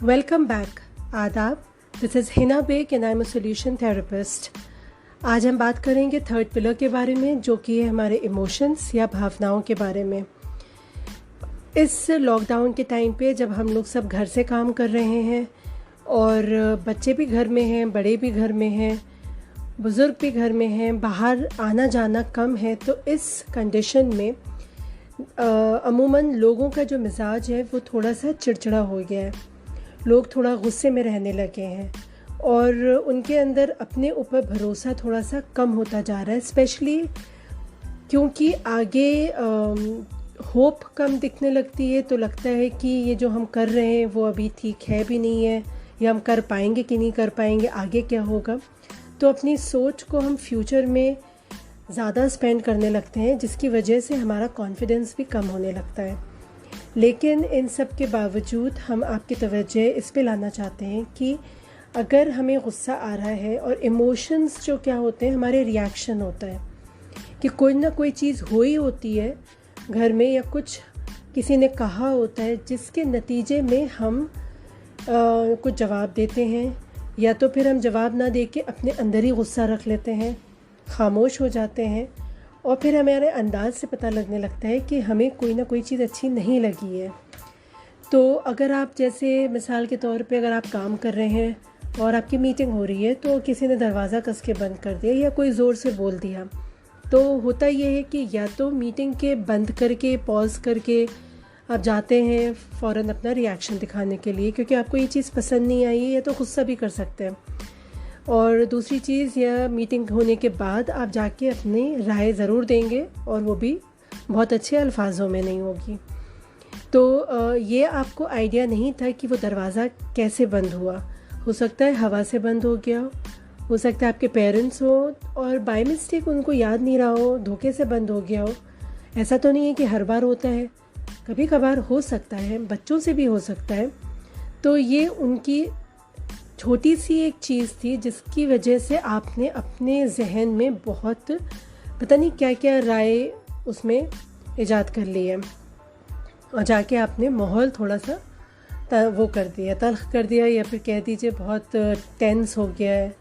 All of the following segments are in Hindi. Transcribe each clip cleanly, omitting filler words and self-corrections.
Welcome back. आदाब। This is Hina Baig and I am a solution therapist. आज हम बात करेंगे थर्ड पिलर के बारे में, जो कि है हमारे इमोशंस या भावनाओं के बारे में। इस लॉकडाउन के टाइम पे जब हम लोग सब घर से काम कर रहे हैं और बच्चे भी घर में हैं, बड़े भी घर में हैं, बुज़ुर्ग भी घर में हैं, बाहर आना जाना कम है, तो इस कंडीशन में अमूमन लोगों का जो मिजाज है वो थोड़ा सा चिड़चिड़ा हो गया है। लोग थोड़ा गुस्से में रहने लगे हैं और उनके अंदर अपने ऊपर भरोसा थोड़ा सा कम होता जा रहा है, स्पेशली क्योंकि आगे होप कम दिखने लगती है। तो लगता है कि ये जो हम कर रहे हैं वो अभी ठीक है भी नहीं है, या हम कर पाएंगे कि नहीं कर पाएंगे, आगे क्या होगा। तो अपनी सोच को हम फ्यूचर में ज़्यादा स्पेंड करने लगते हैं, जिसकी वजह से हमारा कॉन्फिडेंस भी कम होने लगता है। लेकिन इन सब के बावजूद हम आपकी तवज्जो इस पे लाना चाहते हैं कि अगर हमें गुस्सा आ रहा है, और इमोशंस जो क्या होते हैं, हमारे रिएक्शन होता है कि कोई ना कोई चीज़ हुई होती है घर में, या कुछ किसी ने कहा होता है जिसके नतीजे में हम कुछ जवाब देते हैं, या तो फिर हम जवाब ना दे के अपने अंदर ही गुस्सा रख लेते हैं, खामोश हो जाते हैं, और फिर हमारे अंदाज़ से पता लगने लगता है कि हमें कोई ना कोई चीज़ अच्छी नहीं लगी है। तो अगर आप, जैसे मिसाल के तौर पे, अगर आप काम कर रहे हैं और आपकी मीटिंग हो रही है, तो किसी ने दरवाज़ा कस के बंद कर दिया या कोई ज़ोर से बोल दिया, तो होता ये है कि या तो मीटिंग के बंद करके, पॉज करके आप जाते हैं फ़ौरन अपना रिएक्शन दिखाने के लिए, क्योंकि आपको ये चीज़ पसंद नहीं आई है, या तो गुस्सा भी कर सकते हैं। और दूसरी चीज़, या मीटिंग होने के बाद आप जाके अपनी राय ज़रूर देंगे, और वो भी बहुत अच्छे अल्फाजों में नहीं होगी। तो ये आपको आइडिया नहीं था कि वो दरवाज़ा कैसे बंद हुआ। हो सकता है हवा से बंद हो गया हो सकता है आपके पेरेंट्स हो और बाय मिस्टेक उनको याद नहीं रहा हो, धोखे से बंद हो गया हो। ऐसा तो नहीं है कि हर बार होता है, कभी कभार हो सकता है, बच्चों से भी हो सकता है। तो ये उनकी छोटी सी एक चीज़ थी जिसकी वजह से आपने अपने जहन में बहुत पता नहीं क्या क्या राय उसमें इजाद कर ली है, और जाके आपने माहौल थोड़ा सा वो कर दिया, तल्ख कर दिया, या फिर कह दीजिए बहुत टेंस हो गया है।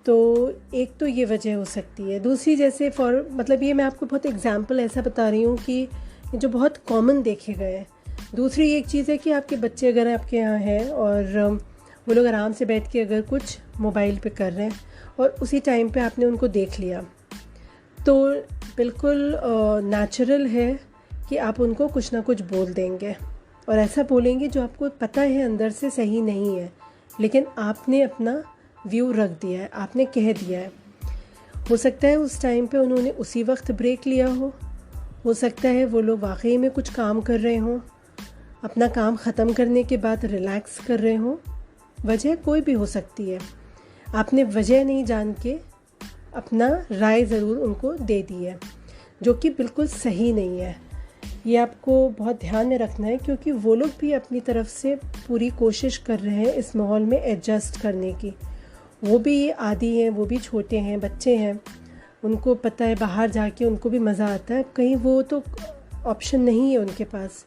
तो एक तो ये वजह हो सकती है। दूसरी, जैसे मतलब ये मैं आपको बहुत एग्जाम्पल ऐसा बता रही हूँ कि जो बहुत कॉमन देखे गए हैं। दूसरी एक चीज़ है कि आपके बच्चे अगर आपके यहाँ हैं और वो लोग आराम से बैठ के अगर कुछ मोबाइल पे कर रहे हैं और उसी टाइम पे आपने उनको देख लिया, तो बिल्कुल नेचुरल है कि आप उनको कुछ ना कुछ बोल देंगे, और ऐसा बोलेंगे जो आपको पता है अंदर से सही नहीं है, लेकिन आपने अपना व्यू रख दिया है, आपने कह दिया है। हो सकता है उस टाइम पे उन्होंने उसी वक्त ब्रेक लिया हो सकता है वो लोग वाकई में कुछ काम कर रहे हों, अपना काम ख़त्म करने के बाद रिलैक्स कर रहे हों। वजह कोई भी हो सकती है, आपने वजह नहीं जान के अपना राय ज़रूर उनको दे दी है, जो कि बिल्कुल सही नहीं है। ये आपको बहुत ध्यान में रखना है, क्योंकि वो लोग भी अपनी तरफ से पूरी कोशिश कर रहे हैं इस माहौल में एडजस्ट करने की। वो भी आदी हैं, वो भी छोटे हैं, बच्चे हैं, उनको पता है बाहर जाके उनको भी मज़ा आता है, कहीं वो तो ऑप्शन नहीं है उनके पास,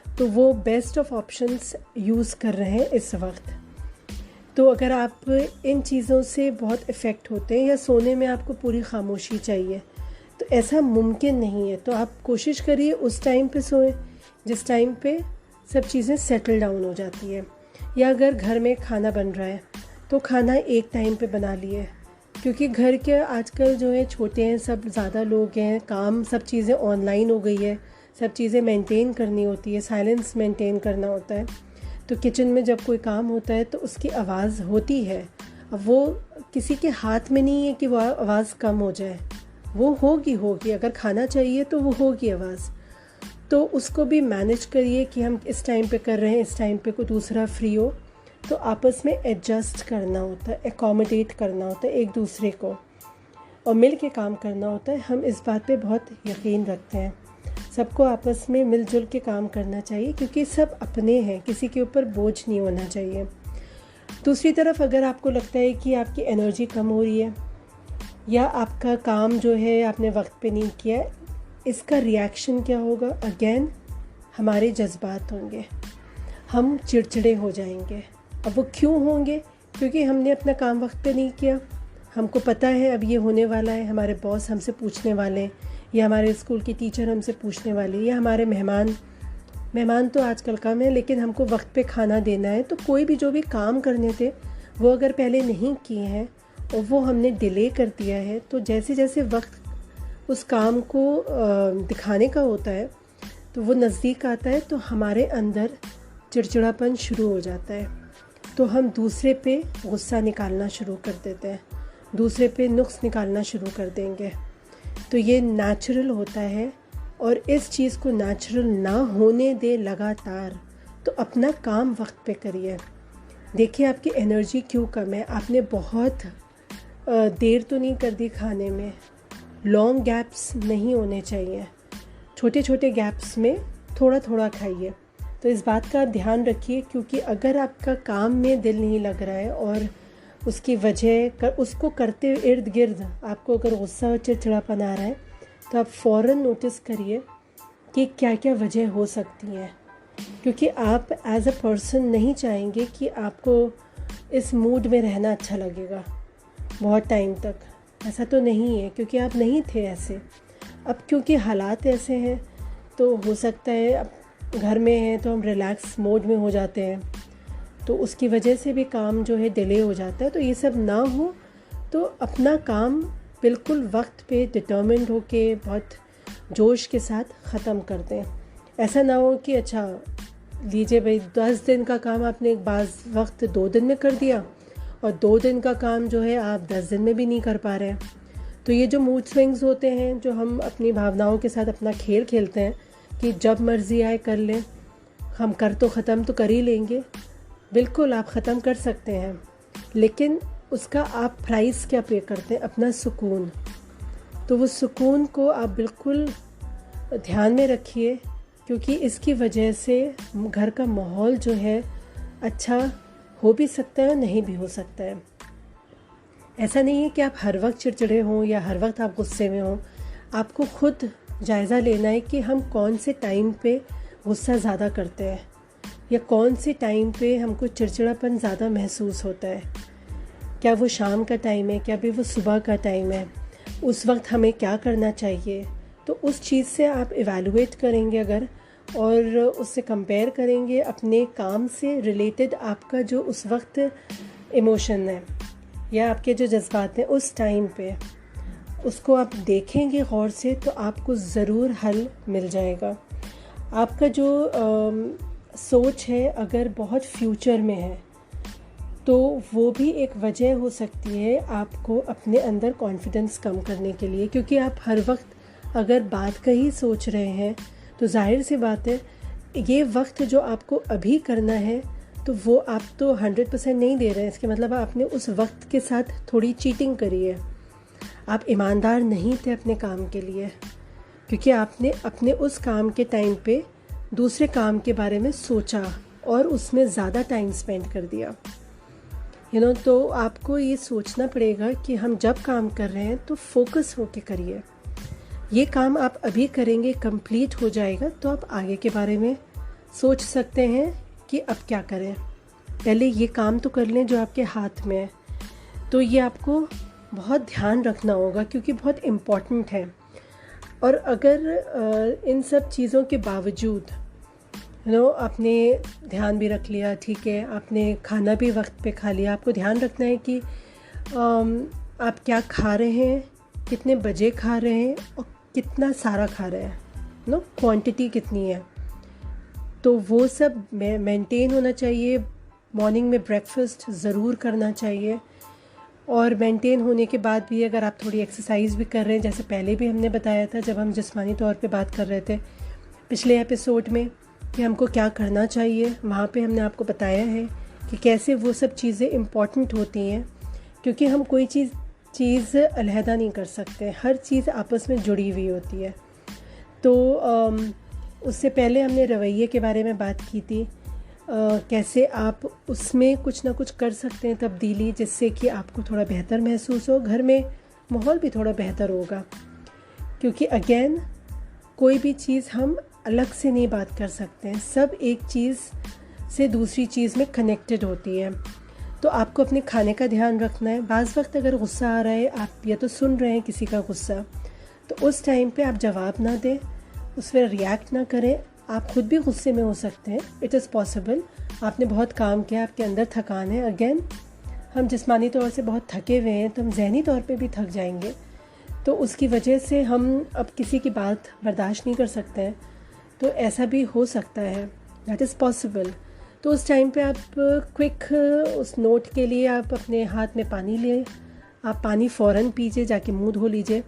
तो वो बेस्ट ऑफ ऑप्शंस यूज़ कर रहे हैं इस वक्त। तो अगर आप इन चीज़ों से बहुत इफ़ेक्ट होते हैं, या सोने में आपको पूरी खामोशी चाहिए, तो ऐसा मुमकिन नहीं है। तो आप कोशिश करिए उस टाइम पे सोएं जिस टाइम पे सब चीज़ें सेटल डाउन हो जाती है। या अगर घर में खाना बन रहा है तो खाना एक टाइम पे बना लिए, क्योंकि घर के आजकल जो है छोटे हैं, सब ज़्यादा लोग हैं, काम सब चीज़ें ऑनलाइन हो गई है, सब चीज़ें मेंटेन करनी होती है, साइलेंस मेंटेन करना होता है। तो किचन में जब कोई काम होता है तो उसकी आवाज़ होती है। अब वो किसी के हाथ में नहीं है कि वो आवाज़ कम हो जाए, वो होगी, अगर खाना चाहिए तो वो होगी आवाज़। तो उसको भी मैनेज करिए कि हम इस टाइम पे कर रहे हैं, इस टाइम पे कोई दूसरा फ्री हो, तो आपस में एडजस्ट करना होता है, एकोमोडेट करना होता है एक दूसरे को, और मिल के काम करना होता है। हम इस बात पे बहुत यकीन रखते हैं, सबको आपस में मिलजुल के काम करना चाहिए, क्योंकि सब अपने हैं, किसी के ऊपर बोझ नहीं होना चाहिए। दूसरी तरफ, अगर आपको लगता है कि आपकी एनर्जी कम हो रही है, या आपका काम जो है आपने वक्त पे नहीं किया, इसका रिएक्शन क्या होगा? अगेन हमारे जज्बात होंगे। हम चिड़चिड़े हो जाएंगे। अब वो क्यों होंगे? क्योंकि हमने अपना काम वक्त पे नहीं किया। हमको पता है अब ये होने वाला है, हमारे बॉस हमसे पूछने वाले, या हमारे स्कूल की टीचर हमसे पूछने वाली, या हमारे मेहमान तो आजकल कम है, लेकिन हमको वक्त पे खाना देना है। तो कोई भी जो भी काम करने थे वो अगर पहले नहीं किए हैं और वो हमने डिले कर दिया है, तो जैसे जैसे वक्त उस काम को दिखाने का होता है तो वो नज़दीक आता है, तो हमारे अंदर चिड़चिड़ापन शुरू हो जाता है। तो हम दूसरे पे गुस्सा निकालना शुरू कर देते हैं, दूसरे पे नुक्स निकालना शुरू कर देंगे। तो ये नेचुरल होता है, और इस चीज़ को नेचुरल ना होने दे लगातार। तो अपना काम वक्त पे करिए। देखिए आपकी एनर्जी क्यों कम है, आपने बहुत देर तो नहीं कर दी खाने में। लॉन्ग गैप्स नहीं होने चाहिए, छोटे छोटे गैप्स में थोड़ा थोड़ा खाइए। तो इस बात का ध्यान रखिए, क्योंकि अगर आपका काम में दिल नहीं लग रहा है और उसकी वजह उसको करते इर्द गिर्द आपको अगर गुस्सा और चिड़चिड़ापन आ रहा है, तो आप फ़ौरन नोटिस करिए कि क्या क्या वजह हो सकती हैं। क्योंकि आप एज अ पर्सन नहीं चाहेंगे कि आपको इस मूड में रहना अच्छा लगेगा बहुत टाइम तक। ऐसा तो नहीं है, क्योंकि आप नहीं थे ऐसे। अब क्योंकि हालात ऐसे हैं, तो हो सकता है अब घर में हैं तो हम रिलैक्स मोड में हो जाते हैं, तो उसकी वजह से भी काम जो है डिले हो जाता है। तो ये सब ना हो, तो अपना काम बिल्कुल वक्त पे डिटर्मिन्ड होके बहुत जोश के साथ ख़त्म कर दें। ऐसा ना हो कि अच्छा लीजिए भाई 10 दिन का काम आपने एक बाज़ वक्त 2 दिन में कर दिया, और 2 दिन का काम जो है आप 10 दिन में भी नहीं कर पा रहे हैं। तो ये जो मूड स्विंग्स होते हैं, जो हम अपनी भावनाओं के साथ अपना खेल खेलते हैं कि जब मर्ज़ी आए कर लें, हम कर तो ख़त्म तो कर ही लेंगे। बिल्कुल आप ख़त्म कर सकते हैं, लेकिन उसका आप प्राइस क्या पे करते हैं? अपना सुकून। तो वो सुकून को आप बिल्कुल ध्यान में रखिए, क्योंकि इसकी वजह से घर का माहौल जो है अच्छा हो भी सकता है, नहीं भी हो सकता है। ऐसा नहीं है कि आप हर वक्त चिड़चिड़े हों या हर वक्त आप गुस्से में हों। आपको खुद जायज़ा लेना है कि हम कौन से टाइम पे गुस्सा ज़्यादा करते हैं, या कौन से टाइम पे हमको चिड़चिड़ापन ज़्यादा महसूस होता है। क्या वो शाम का टाइम है, क्या भी वो सुबह का टाइम है, उस वक्त हमें क्या करना चाहिए। तो उस चीज़ से आप इवैल्यूएट करेंगे अगर, और उससे कंपेयर करेंगे अपने काम से रिलेटेड आपका जो उस वक्त इमोशन है या आपके जो जज्बात हैं उस टाइम पे, उसको आप देखेंगे गौर से, तो आपको ज़रूर हल मिल जाएगा। आपका जो सोच है अगर बहुत फ्यूचर में है, तो वो भी एक वजह हो सकती है आपको अपने अंदर कॉन्फिडेंस कम करने के लिए। क्योंकि आप हर वक्त अगर बात का ही सोच रहे हैं, तो जाहिर सी बात है ये वक्त जो आपको अभी करना है, तो वो आप तो 100% नहीं दे रहे हैं। इसके मतलब आपने उस वक्त के साथ थोड़ी चीटिंग करी है। आप ईमानदार नहीं थे अपने काम के लिए, क्योंकि आपने अपने उस काम के टाइम पे दूसरे काम के बारे में सोचा और उसमें ज़्यादा टाइम स्पेंड कर दिया। तो आपको ये सोचना पड़ेगा कि हम जब काम कर रहे हैं तो फोकस होके करिए। ये काम आप अभी करेंगे, कंप्लीट हो जाएगा, तो आप आगे के बारे में सोच सकते हैं कि अब क्या करें। पहले ये काम तो कर लें जो आपके हाथ में है। तो ये आपको बहुत ध्यान रखना होगा, क्योंकि बहुत इम्पॉर्टेंट है। और अगर इन सब चीज़ों के बावजूद आपने ध्यान भी रख लिया, ठीक है, आपने खाना भी वक्त पे खा लिया, आपको ध्यान रखना है कि आप क्या खा रहे हैं, कितने बजे खा रहे हैं और कितना सारा खा रहे हैं, क्वांटिटी कितनी है। तो वो सब मेंटेन होना चाहिए। मॉर्निंग में ब्रेकफास्ट ज़रूर करना चाहिए, और मेंटेन होने के बाद भी अगर आप थोड़ी एक्सरसाइज भी कर रहे हैं, जैसे पहले भी हमने बताया था जब हम जिस्मानी तौर पे बात कर रहे थे पिछले एपिसोड में कि हमको क्या करना चाहिए, वहाँ पे हमने आपको बताया है कि कैसे वो सब चीज़ें इम्पॉर्टेंट होती हैं। क्योंकि हम कोई चीज़ अलहदा नहीं कर सकते, हर चीज़ आपस में जुड़ी हुई होती है। तो उससे पहले हमने रवैये के बारे में बात की थी, कैसे आप उसमें कुछ ना कुछ कर सकते हैं तब्दीली, जिससे कि आपको थोड़ा बेहतर महसूस हो, घर में माहौल भी थोड़ा बेहतर होगा। क्योंकि अगेन कोई भी चीज़ हम अलग से नहीं बात कर सकते हैं, सब एक चीज़ से दूसरी चीज़ में कनेक्टेड होती है। तो आपको अपने खाने का ध्यान रखना है। बाज़ वक्त अगर गुस्सा आ रहा है, आप या तो सुन रहे हैं किसी का गुस्सा, तो उस टाइम पे आप जवाब ना दें, उस पर रिएक्ट ना करें। आप खुद भी गुस्से में हो सकते हैं, इट इज़ पॉसिबल। आपने बहुत काम किया, आपके अंदर थकान है। अगेन, हम जिस्मानी तौर से बहुत थके हुए हैं, तो हम जहनी तौर पे भी थक जाएंगे, तो उसकी वजह से हम अब किसी की बात बर्दाश्त नहीं कर सकते हैं। तो ऐसा भी हो सकता है, दैट इज़ पॉसिबल। तो उस टाइम पे आप क्विक उस नोट के लिए आप अपने हाथ में पानी लें, आप पानी फ़ौरन पीजिए, जाके मुंह धो लीजिए।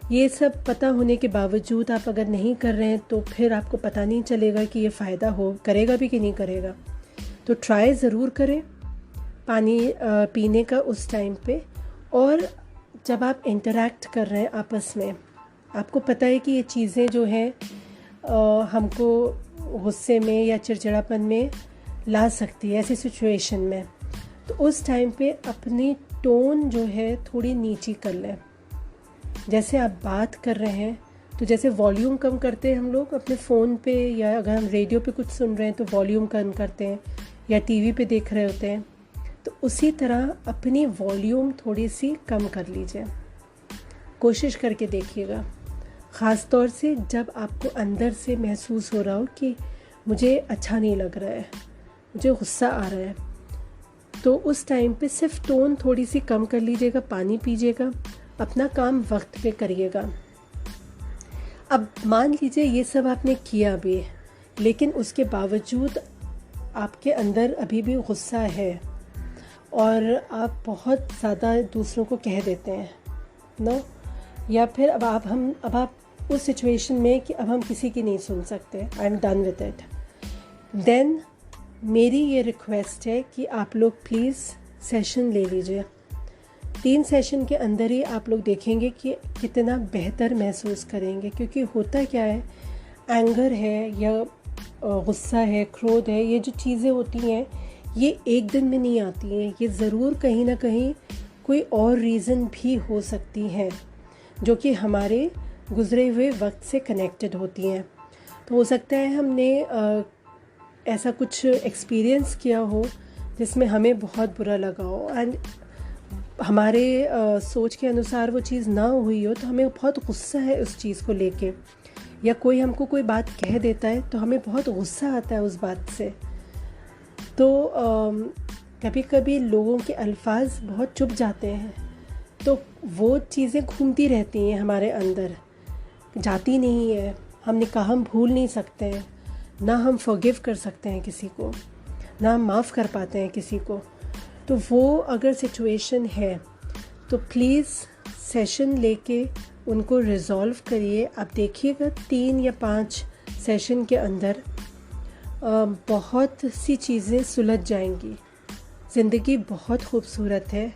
ये सब पता होने के बावजूद आप अगर नहीं कर रहे हैं तो फिर आपको पता नहीं चलेगा कि ये फ़ायदा करेगा भी कि नहीं करेगा। तो ट्राई ज़रूर करें पानी पीने का उस टाइम पे। और जब आप इंटरैक्ट कर रहे हैं आपस में, आपको पता है कि ये चीज़ें जो हैं हमको गुस्से में या चिड़चिड़ापन में ला सकती है ऐसी सिचुएशन में, तो उस टाइम पे अपनी टोन जो है थोड़ी नीची कर लें। जैसे आप बात कर रहे हैं तो जैसे वॉल्यूम कम करते हैं हम लोग अपने फ़ोन पे, या अगर हम रेडियो पे कुछ सुन रहे हैं तो वॉल्यूम कम करते हैं, या टीवी पे देख रहे होते हैं, तो उसी तरह अपनी वॉल्यूम थोड़ी सी कम कर लीजिए। कोशिश करके देखिएगा, ख़ास तौर से जब आपको अंदर से महसूस हो रहा हो कि मुझे अच्छा नहीं लग रहा है, मुझे गुस्सा आ रहा है, तो उस टाइम पे सिर्फ टोन थोड़ी सी कम कर लीजिएगा, पानी पीजिएगा, अपना काम वक्त पे करिएगा। अब मान लीजिए ये सब आपने किया भी, लेकिन उसके बावजूद आपके अंदर अभी भी गुस्सा है और आप बहुत ज़्यादा दूसरों को कह देते हैं नो, या फिर अब आप उस सिचुएशन में कि अब हम किसी की नहीं सुन सकते, I am done with it, then मेरी ये रिक्वेस्ट है कि आप लोग प्लीज़ सेशन ले लीजिए। 3 सेशन के अंदर ही आप लोग देखेंगे कि कितना बेहतर महसूस करेंगे। क्योंकि होता क्या है, एंगर है या गुस्सा है, क्रोध है, ये जो चीज़ें होती हैं ये एक दिन में नहीं आती हैं। ये ज़रूर कहीं ना कहीं कोई और रीज़न भी हो सकती हैं जो कि हमारे गुज़रे हुए वक्त से कनेक्टेड होती हैं। तो हो सकता है हमने ऐसा कुछ एक्सपीरियंस किया हो जिसमें हमें बहुत बुरा लगा हो, एंड हमारे सोच के अनुसार वो चीज़ ना हुई हो, तो हमें बहुत गुस्सा है उस चीज़ को लेके, या कोई हमको कोई बात कह देता है तो हमें बहुत गुस्सा आता है उस बात से। तो कभी कभी लोगों के अल्फाज बहुत चुभ जाते हैं, तो वो चीज़ें घूमती रहती हैं हमारे अंदर, जाती नहीं है। हम भूल नहीं सकते हैं, ना हम फॉरगिव कर सकते हैं किसी को, ना हम माफ़ कर पाते हैं किसी को। तो वो अगर सिचुएशन है तो प्लीज़ सेशन लेके उनको रिज़ॉल्व करिए। आप देखिएगा 3 या 5 सेशन के अंदर बहुत सी चीज़ें सुलझ जाएंगी। ज़िंदगी बहुत खूबसूरत है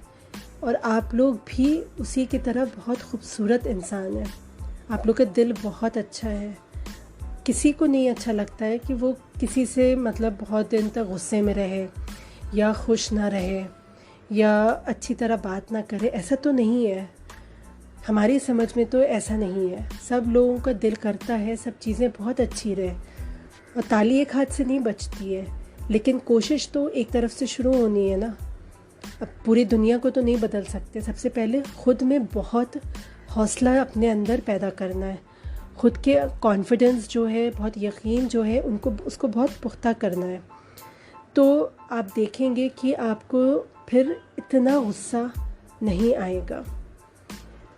और आप लोग भी उसी की तरह बहुत खूबसूरत इंसान हैं। आप लोग का दिल बहुत अच्छा है। किसी को नहीं अच्छा लगता है कि वो किसी से मतलब बहुत दिन तक गुस्से में रहे, या खुश ना रहे, या अच्छी तरह बात ना करे। ऐसा तो नहीं है, हमारी समझ में तो ऐसा नहीं है। सब लोगों का दिल करता है सब चीज़ें बहुत अच्छी रहे, और ताली एक हाथ से नहीं बजती है, लेकिन कोशिश तो एक तरफ से शुरू होनी है ना। अब पूरी दुनिया को तो नहीं बदल सकते, सबसे पहले खुद में बहुत हौसला अपने अंदर पैदा करना है, खुद के कॉन्फिडेंस जो है, बहुत यकीन जो है उसको बहुत पुख्ता करना है। तो आप देखेंगे कि आपको फिर इतना गुस्सा नहीं आएगा।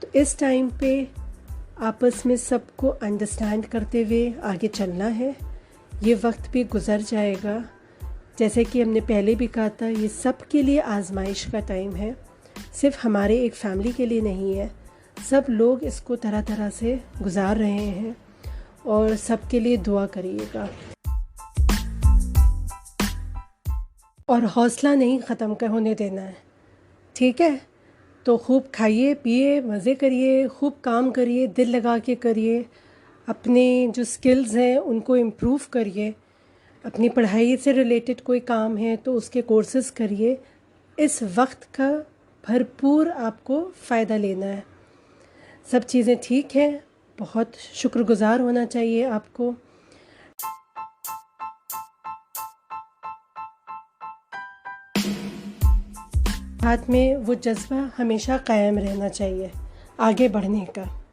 तो इस टाइम पे आपस में सबको अंडरस्टैंड करते हुए आगे चलना है। ये वक्त भी गुज़र जाएगा, जैसे कि हमने पहले भी कहा था, ये सब के लिए आजमाइश का टाइम है, सिर्फ हमारे एक फैमिली के लिए नहीं है। सब लोग इसको तरह तरह से गुजार रहे हैं, और सबके लिए दुआ करिएगा। और हौसला नहीं ख़त्म होने देना है, ठीक है? तो खूब खाइए पिए, मज़े करिए, खूब काम करिए, दिल लगा के करिए, अपने जो स्किल्स हैं उनको इम्प्रूव करिए। अपनी पढ़ाई से रिलेटेड कोई काम है तो उसके कोर्सेज़ करिए। इस वक्त का भरपूर आपको फ़ायदा लेना है। सब चीज़ें ठीक हैं, बहुत शुक्रगुज़ार होना चाहिए आपको। साथ में वो जज्बा हमेशा कायम रहना चाहिए आगे बढ़ने का।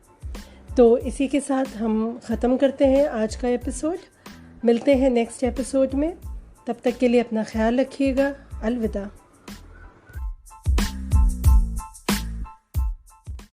तो इसी के साथ हम ख़त्म करते हैं आज का एपिसोड। मिलते हैं नेक्स्ट एपिसोड में। तब तक के लिए अपना ख्याल रखिएगा। अलविदा।